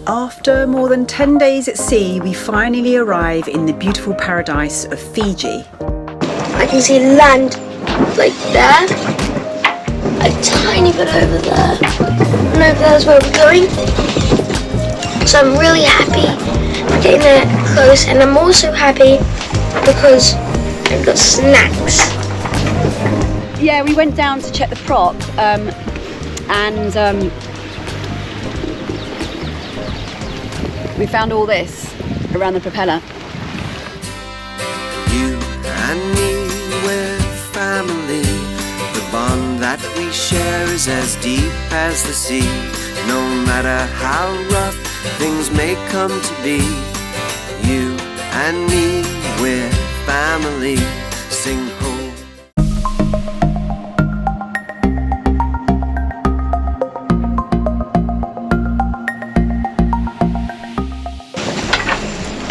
After more than 10 days at sea, we finally arrive in the beautiful paradise of Fiji. I can see land like there, a tiny bit over there, and over there is where we're going. So I'm really happy for getting there close, and I'm also happy because I've got snacks. Yeah, we went down to check the prop and we found all this around the propeller. You and me, we're family. The bond that we share is as deep as the sea. No matter how rough things may come to be, you and me, we're family. Sing ho.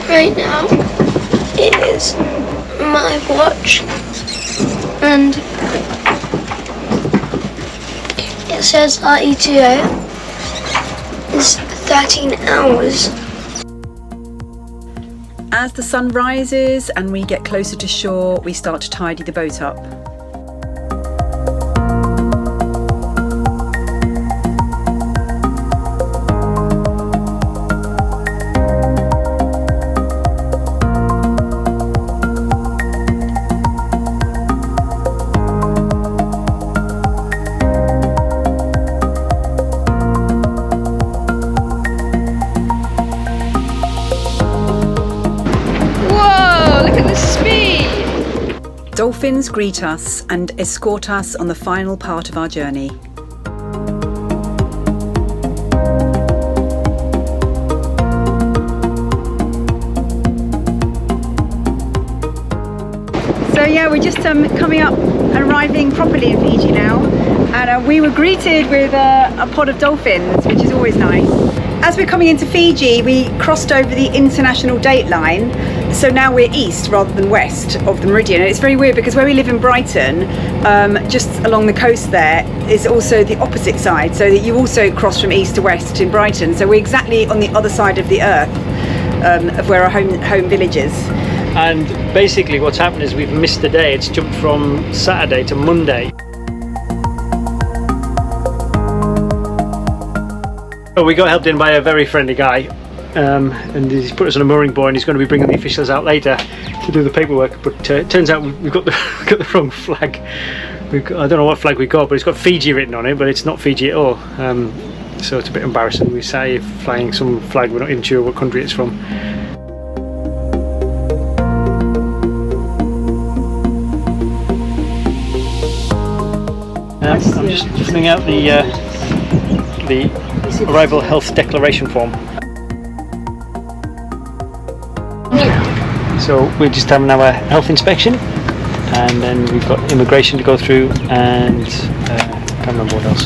Right now, it is my watch, and it says our ETA is 13 hours. As the sun rises and we get closer to shore, we start to tidy the boat up. Dolphins greet us and escort us on the final part of our journey. So yeah, we're just coming up and arriving properly in Fiji now, and we were greeted with a pod of dolphins, which is always nice. As we're coming into Fiji, we crossed over the international date line, so now we're east rather than west of the meridian. And it's very weird because where we live in Brighton, just along the coast there, is also the opposite side, so that you also cross from east to west in Brighton. So we're exactly on the other side of the earth of where our home village is. And basically what's happened is we've missed a day. It's jumped from Saturday to Monday. Oh, we got helped in by a very friendly guy, and he's put us on a mooring buoy, and he's going to be bringing the officials out later to do the paperwork. But it turns out we've got the wrong flag. I don't know what flag we got, but it's got Fiji written on it, but it's not Fiji at all. So it's a bit embarrassing. We sat here flying some flag we're not even sure what country it's from. I'm just filling out the arrival health declaration form. So we're just having our health inspection, and then we've got immigration to go through, and can't remember what else.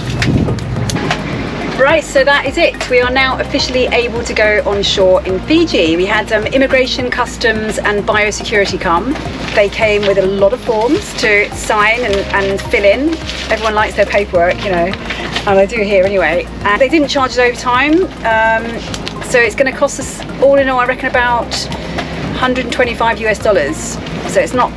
Right, so that is it. We are now officially able to go on shore in Fiji. We had immigration, customs and biosecurity come. They came with a lot of forms to sign and fill in. Everyone likes their paperwork, you know, and they do here anyway. And they didn't charge us overtime, so it's going to cost us all in all, I reckon, about $125 US. So it's not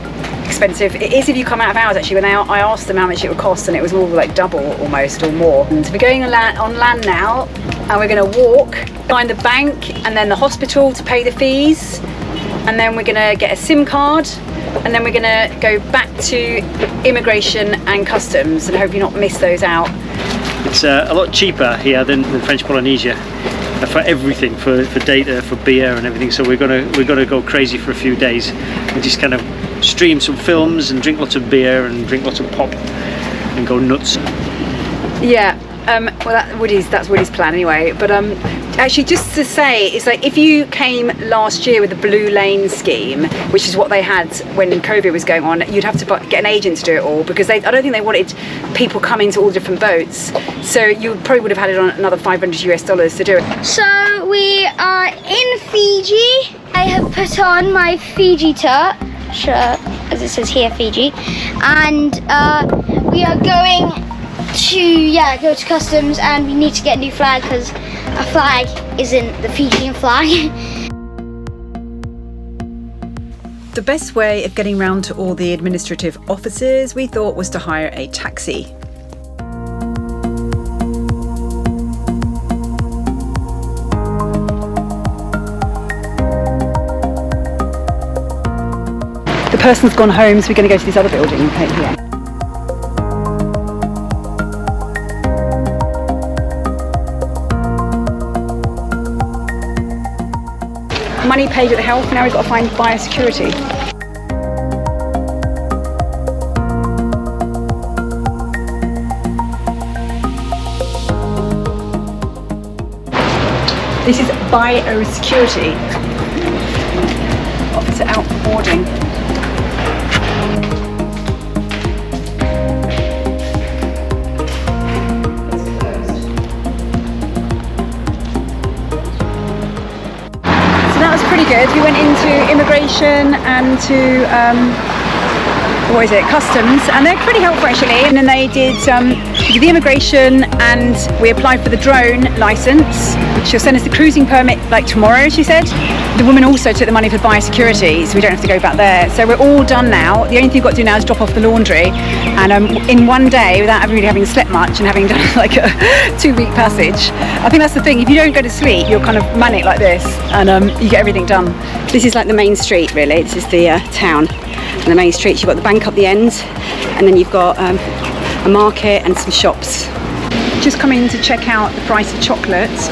expensive. It is if you come out of hours, actually. When I asked them how much it would cost, and it was all like double almost or more. And we're going on land now, and we're going to walk, find the bank and then the hospital to pay the fees, and then we're going to get a SIM card, and then we're going to go back to immigration and customs, and hope you not miss those out. It's a lot cheaper here than French Polynesia for everything, for data, for beer and everything. So we're gonna go crazy for a few days and just kind of stream some films and drink lots of beer and drink lots of pop and go nuts. Yeah, well that's Woody's plan anyway. But actually, just to say, it's like if you came last year with the Blue Lane scheme, which is what they had when COVID was going on, you'd have to get an agent to do it all, because I don't think they wanted people coming to all the different boats. So you probably would have had it on another $500 US to do it. So we are in Fiji. I have put on my Fiji shirt, as it says here, Fiji, and we are going to go to customs, and we need to get a new flag because our flag isn't the Fijian flag. The best way of getting round to all the administrative offices, we thought, was to hire a taxi. The person's gone home, so we're going to go to this other building right here. Money paid at the health, now we've got to find biosecurity. This is biosecurity. Officer out boarding. Pretty good. We went into immigration and to customs, and they're pretty helpful actually. And then they did the immigration, and we applied for the drone license. She'll send us the cruising permit like tomorrow, she said. The woman also took the money for biosecurity, so we don't have to go back there. So we're all done now. The only thing we've got to do now is drop off the laundry, and in one day, without really having slept much and having done like a 2-week passage. I think that's the thing, if you don't go to sleep, you're kind of manic like this, and you get everything done. This is like the main street really. This is the town, and the main streets, you've got the bank up the end, and then you've got a market and some shops. Just come in to check out the price of chocolates.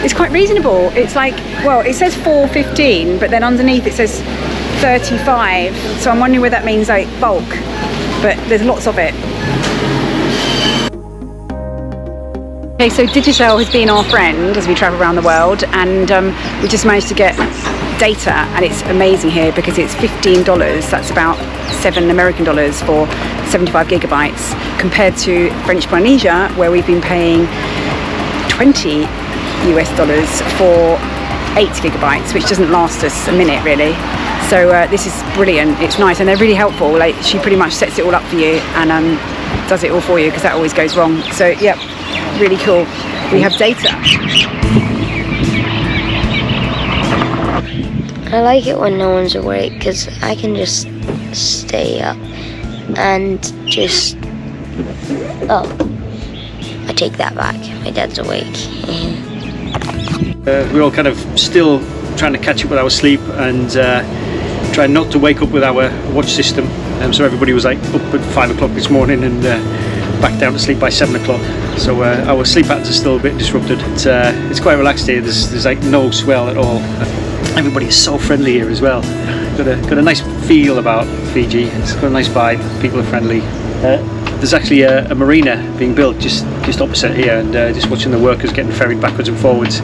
It's quite reasonable. It's like, well, it says $4.15, but then underneath it says 35. So I'm wondering whether that means like bulk, but there's lots of it. Okay, so digital has been our friend as we travel around the world, and we just managed to get data, and it's amazing here because it's $15. That's about $7 American for 75 gigabytes, compared to French Polynesia, where we've been paying $20 US for 8 gigabytes, which doesn't last us a minute really. So this is brilliant. It's nice, and they're really helpful. Like, she pretty much sets it all up for you and does it all for you, because that always goes wrong. So yeah, really cool. We have data. I like it when no one's awake because I can just stay up and just... Oh, I take that back. My dad's awake. We're all kind of still trying to catch up with our sleep and trying not to wake up with our watch system. So everybody was like up at 5 o'clock this morning and back down to sleep by 7 o'clock. So our sleep patterns are still a bit disrupted. It's quite relaxed here. There's like no swell at all. Everybody is so friendly here as well. Got a nice feel about Fiji. It's got a nice vibe. People are friendly. There's actually a marina being built just opposite here, and just watching the workers getting ferried backwards and forwards.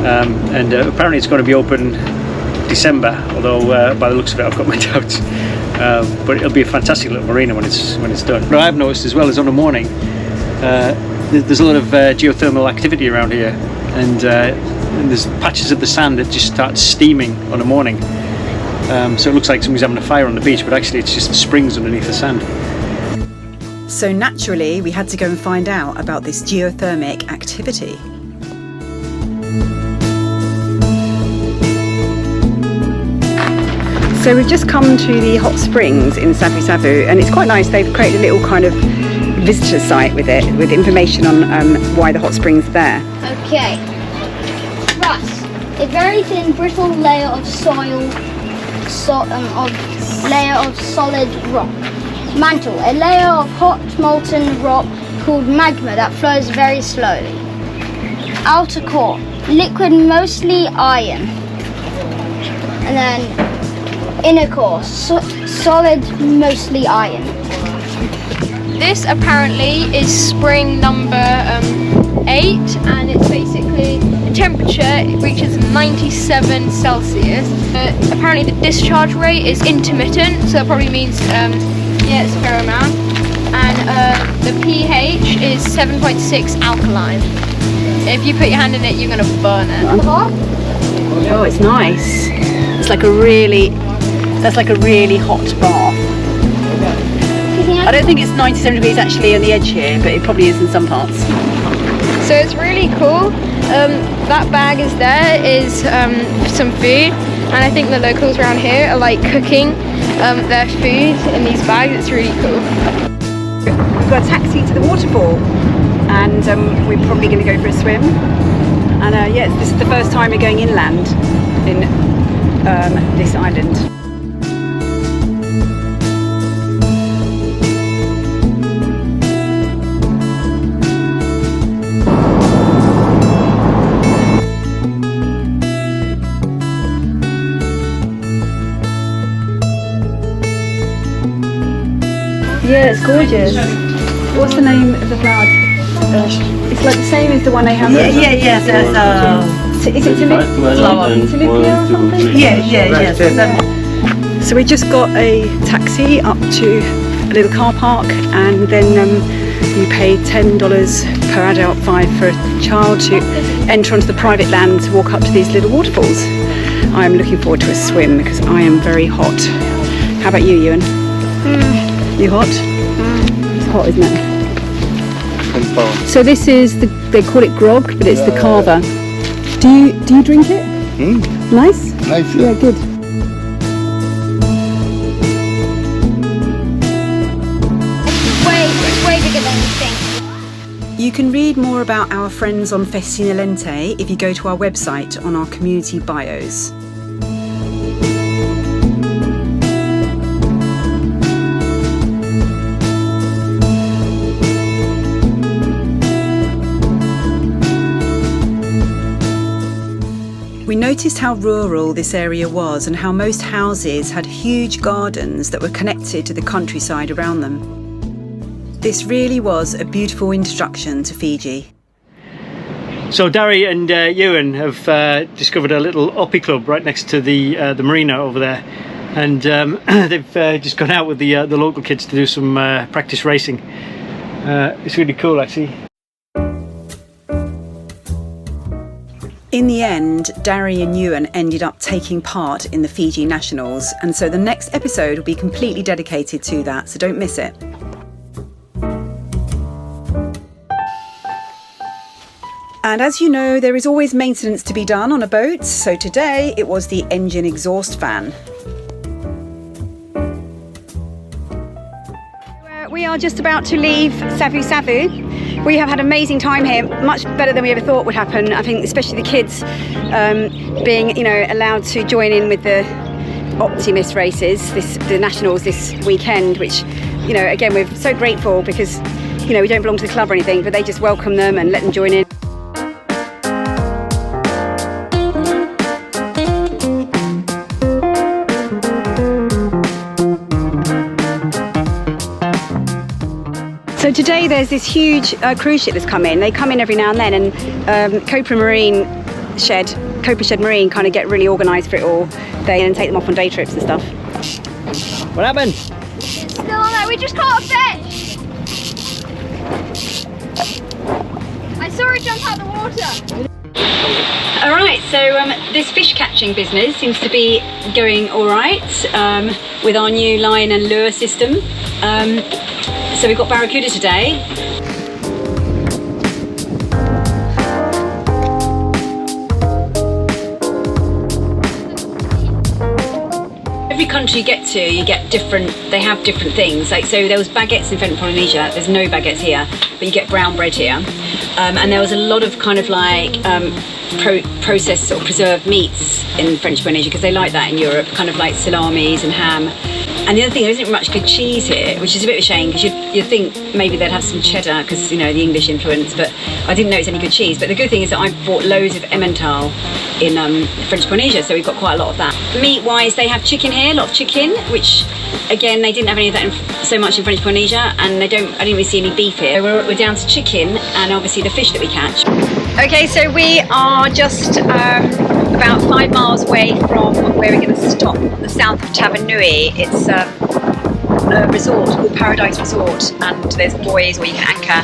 And apparently it's going to be open December, although by the looks of it I've got my doubts. But it'll be a fantastic little marina when it's done. But I've noticed as well as on the morning, there's a lot of geothermal activity around here, and there's patches of the sand that just start steaming on the morning. So it looks like somebody's having a fire on the beach, but actually it's just the springs underneath the sand. So naturally, we had to go and find out about this geothermic activity. So we've just come to the hot springs in Savusavu, and it's quite nice. They've created a little kind of visitor site with it, with information on why the hot springs are there. Okay. Rust. A very thin, brittle layer of soil, layer of solid rock. Mantle. A layer of hot, molten rock called magma that flows very slowly. Outer core. Liquid, mostly iron. And then inner core, solid, mostly iron. This apparently is spring number 8, and it's basically the temperature, it reaches 97 Celsius. Apparently the discharge rate is intermittent, so that probably means it's a fair amount. And the pH is 7.6 alkaline. If you put your hand in it, you're going to burn it. Oh, it's nice. It's like that's like a really hot bath. You think I I don't think it's 97 degrees actually on the edge here, but it probably is in some parts. So it's really cool. That bag is some food, and I think the locals around here are like cooking their food in these bags. It's really cool. We've got a taxi to the waterfall, and we're probably going to go for a swim. And yes, this is the first time we're going inland in this island. Yeah, it's gorgeous. What's the name of the flower? It's like the same as the one they have. Yes. Is it Tilipia or something? Yes. So we just got a taxi up to a little car park, and then you pay $10 per adult, $5 for a child to enter onto the private land to walk up to these little waterfalls. I am looking forward to a swim because I am very hot. How about you, Ewan? You hot? It's hot, isn't it? So this is they call it grog, but it's the Kava. Do you drink it? Nice? Nice. Yeah, good. It's way bigger than you think. You can read more about our friends on Festina Lente if you go to our website on our community bios. We noticed how rural this area was and how most houses had huge gardens that were connected to the countryside around them. This really was a beautiful introduction to Fiji. So Darry and Ewan have discovered a little oppie club right next to the marina over there, and they've just gone out with the local kids to do some practice racing. It's really cool, actually. In the end, Darry and Yewan ended up taking part in the Fiji Nationals, and so the next episode will be completely dedicated to that, so don't miss it. And as you know, there is always maintenance to be done on a boat, so today it was the engine exhaust fan. We are just about to leave Savusavu. We have had an amazing time here, much better than we ever thought would happen. I think especially the kids being, allowed to join in with the optimist races, the nationals this weekend, which, again, we're so grateful because, we don't belong to the club or anything, but they just welcome them and let them join in. So today there's this huge cruise ship that's come in. They come in every now and then, and Copra Shed Marine kind of get really organised for it all. They then take them off on day trips and stuff. What happened? Still on there, we just caught a fish! I saw it jump out the water! Alright, so this fish catching business seems to be going alright with our new line and lure system. So we've got barracuda today. Every country you get to, they have different things. Like, so there was baguettes in French Polynesia, there's no baguettes here, but you get brown bread here. And there was a lot of kind of like processed or preserved meats in French Polynesia, because they like that in Europe, kind of like salamis and ham. And the other thing, there isn't much good cheese here, which is a bit of a shame, because you'd think maybe they'd have some cheddar because, the English influence, but I didn't notice any good cheese. But the good thing is that I bought loads of Emmental in French Polynesia, so we've got quite a lot of that. Meat-wise, they have chicken here, a lot of chicken, which, again, they didn't have any of that so much in French Polynesia, and I didn't really see any beef here. We're down to chicken and obviously the fish that we catch. Okay, so we are just about 5 miles away from where we're going to stop, the south of Tavenui. It's a resort called Paradise Resort, and there's buoys where you can anchor.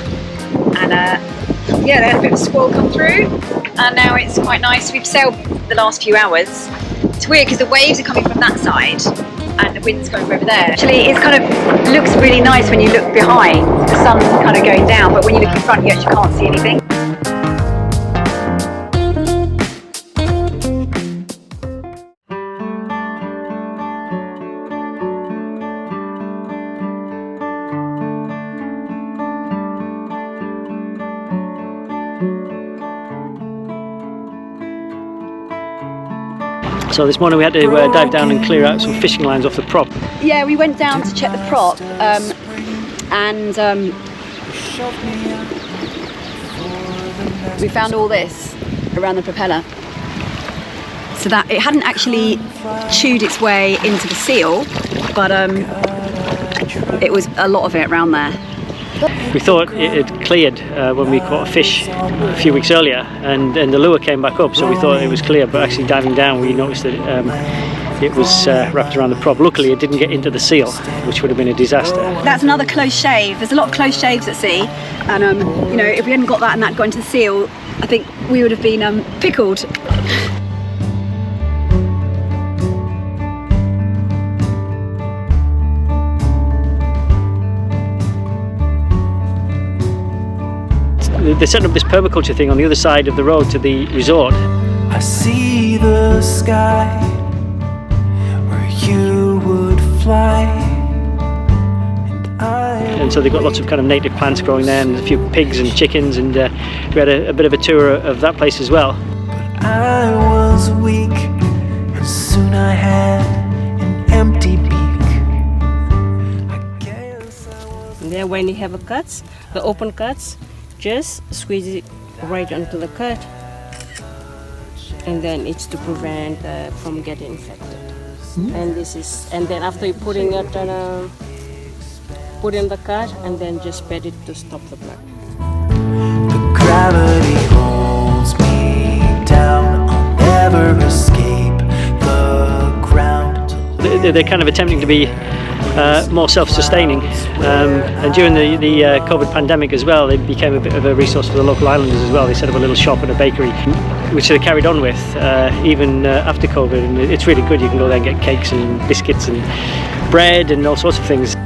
And they had a bit of a squall come through, and now it's quite nice. We've sailed the last few hours. It's weird because the waves are coming from that side, and the wind's coming from over there. Actually, it's kind of looks really nice when you look behind. The sun's kind of going down, but when you look in front, you actually can't see anything. So this morning we had to dive down and clear out some fishing lines off the prop. Yeah, we went down to check the prop, and we found all this around the propeller. So that it hadn't actually chewed its way into the seal, but it was a lot of it around there. We thought it had cleared when we caught a fish a few weeks earlier, and the lure came back up, so we thought it was clear, but actually diving down we noticed that it was wrapped around the prop. Luckily it didn't get into the seal, which would have been a disaster. That's another close shave. There's a lot of close shaves at sea, and you know, if we hadn't got that and that got into the seal, I think we would have been pickled. They're setting up this permaculture thing on the other side of the road to the resort. I see the sky where you would fly, and so they've got lots of kind of native plants growing there, and a few pigs and chickens, and we had a bit of a tour of that place as well. but I was weak and soon I had an empty beak. I guess I was. And then when you have a cuts, the open cuts, just squeeze it right onto the cut, and then it's to prevent from getting infected. And this is, and then after you putting it on, put in the cut, and then just pat it to stop the blood. The gravity holds me down. I'll never escape the ground. They're kind of attempting to be more self-sustaining, and during the COVID pandemic as well, they became a bit of a resource for the local islanders as well. They set up a little shop and a bakery, which they carried on with even after COVID, and it's really good. You can go there and get cakes and biscuits and bread and all sorts of things.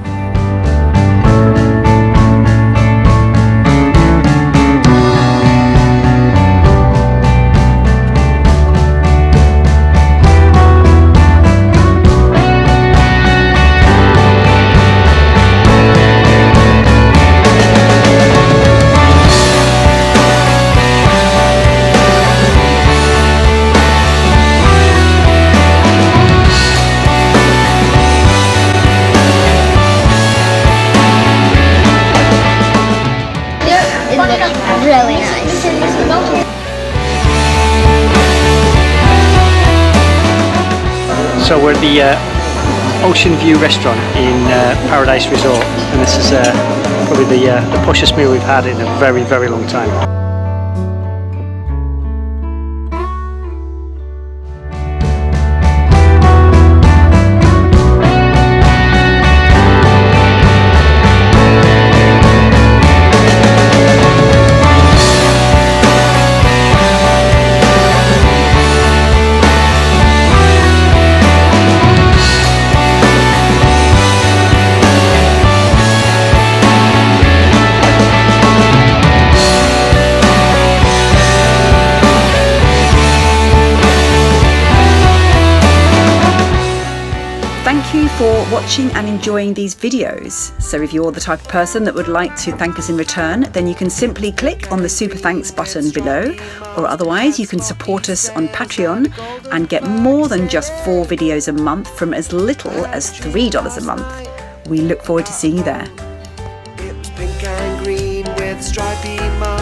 Really nice. So we're at the Ocean View restaurant in Paradise Resort, and this is probably the poshest meal we've had in a very, very long time. Thank you for watching and enjoying these videos. So if you're the type of person that would like to thank us in return, then you can simply click on the Super Thanks button below, or otherwise you can support us on Patreon and get more than just 4 videos a month from as little as $3 a month. We look forward to seeing you there. It was pink and green with stripy marks.